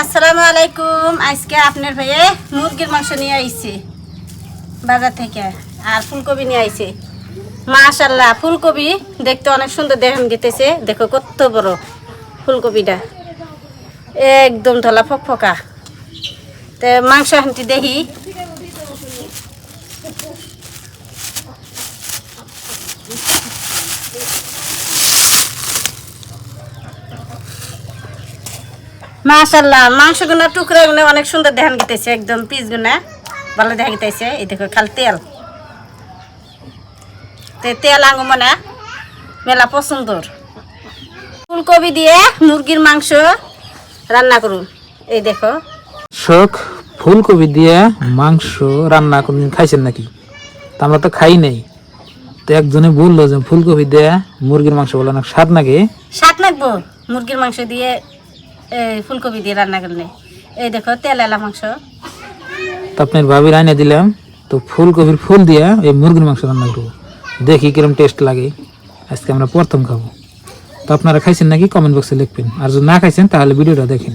আসসালামু আলাইকুম। আজকে আপনার ভাইয়ে মুরগির মাংস নিয়ে আইছি বাজার থেকে, আর ফুলকপি নিয়ে আইছি। মাশাআল্লাহ, ফুলকপি দেখতে অনেক সুন্দর দেখেন গেতেছে। দেখো কত বড় ফুলকপিটা, একদম ধলা ফকফকা। তো মাংস হাঁটি দেখি। মাশাআল্লাহ, মাংসগুলো টুকরাগুলো অনেক সুন্দর দেখান গেতেছে, একদম পিসগুলো ভালো দেখা গেতেছে। এই দেখো খালি তেল তেল আঙু মানে মেলা পছন্দর। ফুলকপি দিয়ে মুরগির মাংস রান্না করুন। এই দেখো শখ, ফুলকপি দিয়ে মাংস রান্না কোনদিন খাইছেন নাকি? তা আমরা তো খাই নাই। তো একজনে বললো যে ফুলকপি দিয়ে মুরগির মাংস বলে অনেক স্বাদ নাকি। স্বাদ লাগবো মুরগির মাংস দিয়ে ফুলকপি দিয়ে রান্না করলে। এই দেখো তেল এলা মাংস। তো আপনার ভাবি রান্না দিলাম, তো ফুলকপির ফুল দিয়ে এই মুরগির মাংস রান্না করবো, দেখি কিরম টেস্ট লাগে। আজকে আমরা প্রথম খাবো। তো আপনারা খাইছেন নাকি কমেন্ট বক্সে লিখবেন, আর যদি না খাইছেন তাহলে ভিডিওটা দেখেন,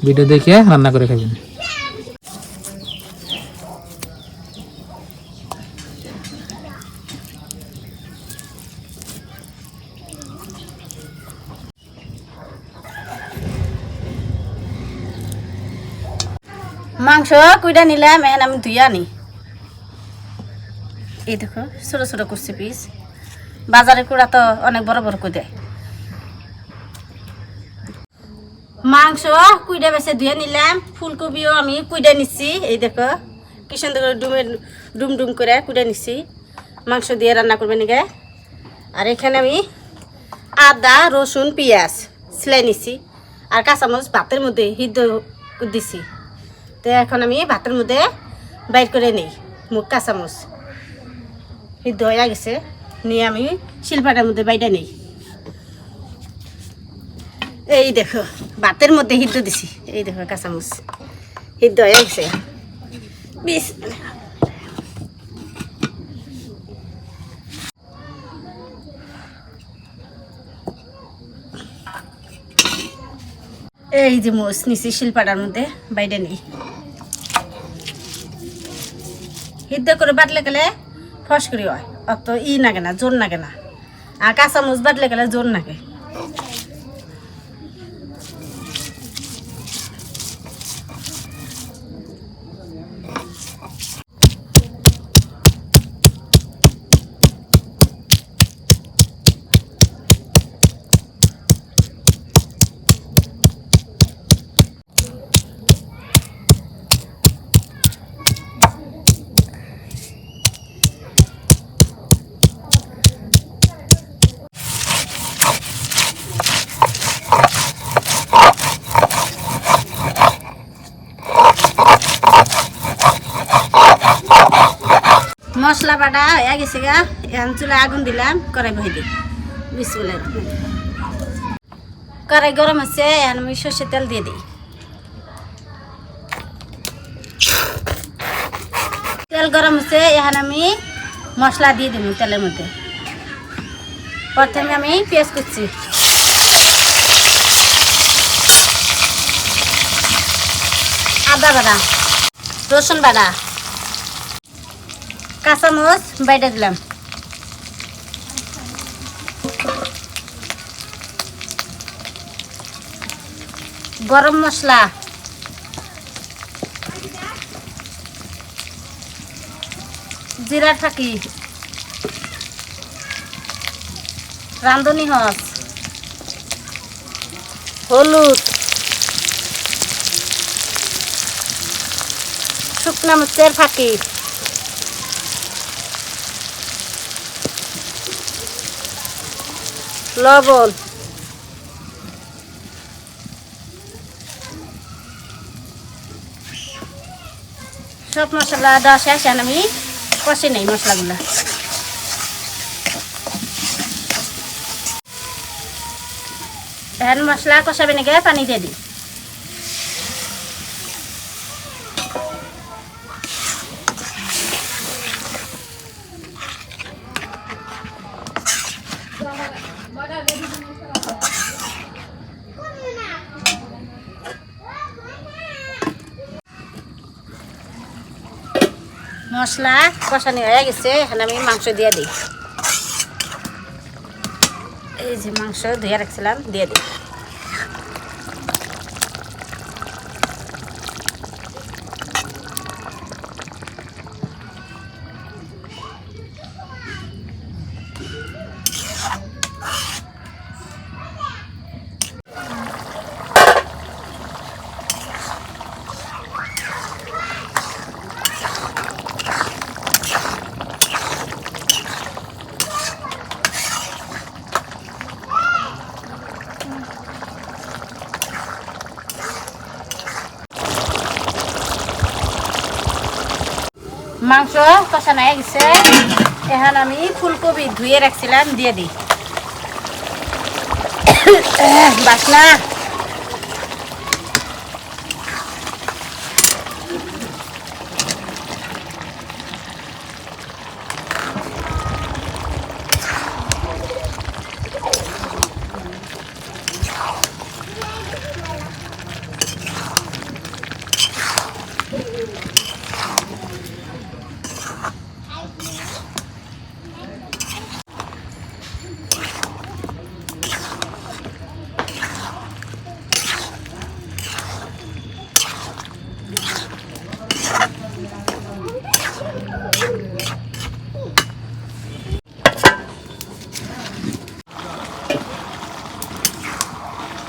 ভিডিও দেখে রান্না করে খাবেন। মাংস কুইটা নিলাম, এখন আমি ধুই আনি। এই দেখো ছোট ছোট করছি পিস। বাজারের কুড়া তো অনেক বড় বড় করে দেয়। মাংস কুইটা বেছে ধুয়ে নিলাম, ফুলকপিও আমি কুইটা নিচ্ছি। এই দেখো কি সুন্দর করে ডুম ডুম করে কুইটা নিচ্ছি। মাংস দিয়ে রান্না করবে নাকি। আর এখানে আমি আদা রসুন পেঁয়াজ সেলাই নিচ্ছি, আর কাঁচামরিচ ভাতের মধ্যে সিদ্ধ দিছি। তো এখন আমি ভাতের মধ্যে বাইর করে নিই। মুখ কাঁচামরিচ সিদ্ধ হয়ে গেছে, নিয়ে আমি শিলপাটার মধ্যে বাইটা নিই। এই দেখো ভাতের মধ্যে সিদ্ধ দিছি। এই দেখো কাঁচামরিচ সিদ্ধ হয়ে গেছে। এই যে মোষ নিছি শিলপাটার মধ্যে বাইটা নিই। সিদ্ধ করে বাটলে গেলে ফস করে হয়, অত নাগে না, জোর নাগে না। আর কাঁচামরিচ বাটলে গেলে জোর নাগে। মশলা বাটা হয়ে গেছে গা, এখন চুলা আগুন দিলাম, কড়াই বহাই দিই। বিসমিল্লাহির রহমানির রহিম। কড়াই গরম হচ্ছে, এখন আমি সর্ষের তেল দিয়ে দিই। তেল গরম হচ্ছে, এখন আমি মশলা দিয়ে দিব তেলের মধ্যে। প্রথমে আমি পেঁয়াজ কুচি, আদা বাটা, রসুন বাটা, কাঁচামরিচ বাইটা দিলাম। গরম মশলা, জিরা ফাঁকি, রাঁধুনি হস, হলুদ, শুকনা মরিচের ফাঁকি, লবণ, সব মশলা দেওয়া শেষ। আমি কষে নেই মশলাগুলা। এখন মশলা কষাবে নাকি পানি দিয়ে দিই। মশলা কষানি হয়ে গেছে, এখন আমি মাংস দিয়ে দিই। এই যে মাংস ধুয়ে রাখছিলাম দিয়ে দিই। মাংস কষানো হয়ে গেছে, এখন আমি ফুলকপি ধুয়ে রাখছিলাম দিয়ে দিই। বাসনা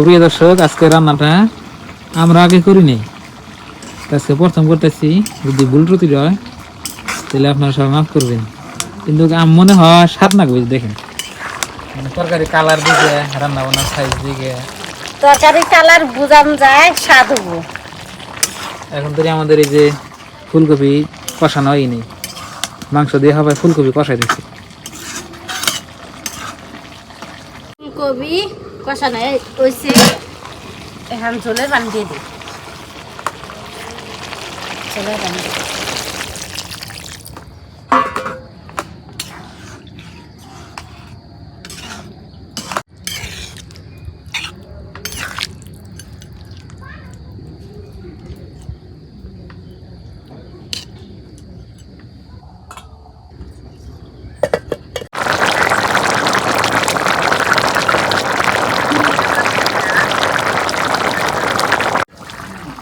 তো প্রিয় দর্শক, আজকে রান্নাটা আমরা আগে করিনি, আজকে প্রথম করতেছি। যদি ভুল ত্রুটি হয় তাহলে আপনারা সবাই মাফ করবেন, কিন্তু মনে হয় স্বাদ লাগবে। দেখেন তরকারি কালার দিকে, রান্না বান্নার সাইজ দিকে তরকারি কালার বুঝান যায়, স্বাদ হবো। এখন তো আমাদের এই যে ফুলকপি কষানো হয়নি, মাংস দিয়ে হবে ফুলকপি কষাই দিচ্ছি। ফুলকপি কষানো হয়েছে, এখন ঝোলের পানি দিয়ে দিই। ঝোলের পানি দিই।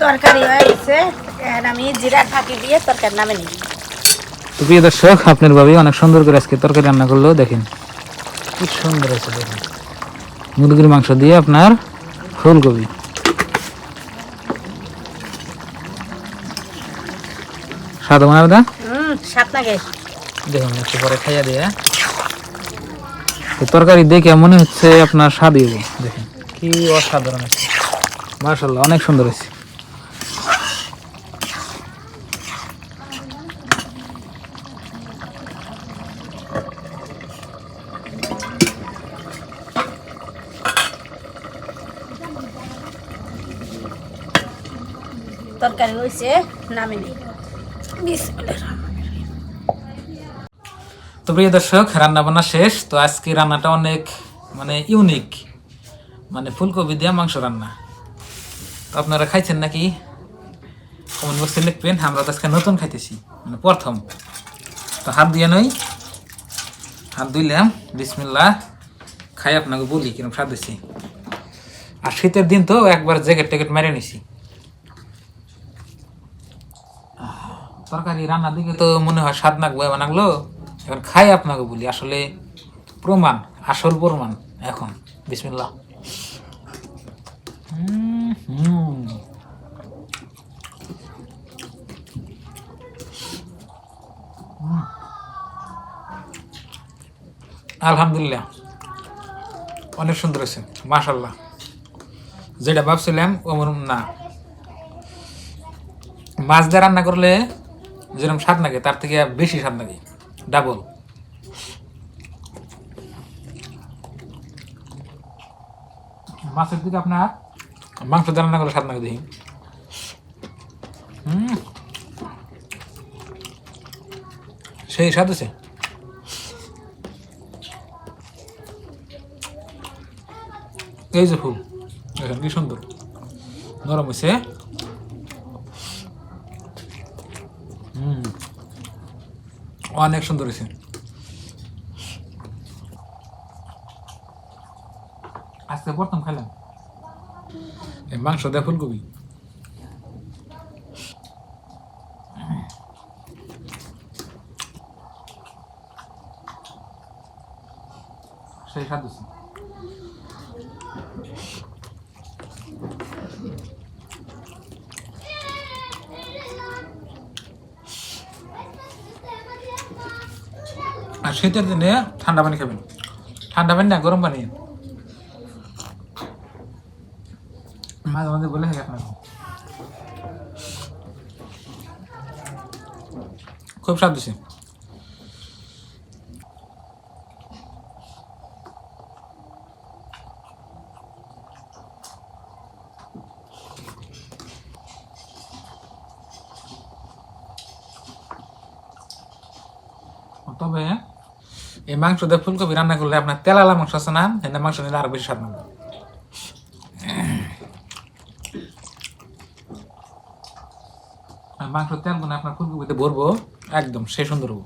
তরকারি হয়ে গেছে, এখন আমি জিরার ফাঁকি দিয়ে তরকারি নামে নিই। তো প্রিয় দর্শক, আপনার ভাবি অনেক সুন্দর করে আজকে তরকারি রান্না করলো। দেখেন কি সুন্দর আছে, দেখেন মুরগির মাংস দিয়ে আপনার ফুলকপি। স্বাদ বানাবে দা, স্বাদ লাগে। দেখুন একটু পরে খাইয়া দিয়ে তো তরকারি দেখে মনে হচ্ছে আপনার স্বাদ হইব। দেখেন কি অসাধারণ আছে, মাশাআল্লাহ অনেক সুন্দর হয়েছে। তরকারি হয়েছে, নামে নিই। তো প্রিয় দর্শক, রান্না বান্না শেষ। তো আজকে রান্নাটা অনেক ইউনিক, ফুলকপি দিয়ে মাংস রান্না। তো আপনারা খাইছেন নাকি কমেন্ট বক্সে লিখবেন। আমরা তো আজকে নতুন খাইতেছি, প্রথম। তো হাত দিয়ে নই, হাত ধুইলাম, বিসমিল্লাহ। খাই আপনাকে বলি কিরকম স্বাদ দিছি। আর শীতের দিন তো একবার জ্যাকেট ট্যাকেট মেরে নিছি। তরকারি রান্নার দিকে তো মনে হয় স্বাদ নাকবো, বানাগলো। এখন খাই আপনাকে বলি, আসলে প্রমাণ, আসল প্রমাণ এখন। বিসমিল্লাহ। আলহামদুলিল্লাহ, অনেক সুন্দর হয়েছে, মাশাআল্লাহ। যেটা ভাবছিলাম ওমন না। মাছ দিয়ে রান্না করলে যেরকম স্বাদ লাগে তার থেকে বেশি স্বাদ লাগে, ডাবল। মাছের দিকে আপনার মাংস দিয়ে রান্না করলে স্বাদ লাগে দেখি। সেই স্বাদ আছে। এই যে ফুল দেখেন কি সুন্দর নরম হয়েছে। অনেক সুন্দর হয়েছে। আজকে প্রথম খেলাম এই মাংস দিয়ে ফুলকপি। সেই স্বাদ হচ্ছে। আর শীতের দিনে ঠান্ডা পানি খাবেন, ঠান্ডা পানি না গরম পানি। মাঝে মাঝে বলে থাকি আপনাকে, খুব স্বাদ দিছে। তবে এই মাংস দিয়ে ফুলকপি রান্না করলে আপনার তেলালা মাংস আছে না, এনে মাংস নিলে আরো বেশি স্বাদ নেবে। মাংস তেল মানে আপনার ফুলকপিতে ভরবো, একদম সে সুন্দর হবো।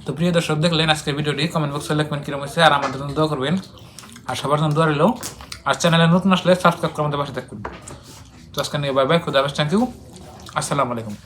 তো প্রিয় দর্শক, দেখলেন আজকের ভিডিওটি, কমেন্ট বক্সে লিখবেন কিরকম হয়েছে, আর আমাদের জন্য দোয়া করবেন, আর সবার জন্য দোয়া রইল। আর চ্যানেলে নতুন আসলে সাবস্ক্রাইব করে আমাদের পাশে থাকবেন। তো আজকে নিয়ে বাই বাই, খুদা হাফেজ, থ্যাংক ইউ, আসসালামু আলাইকুম।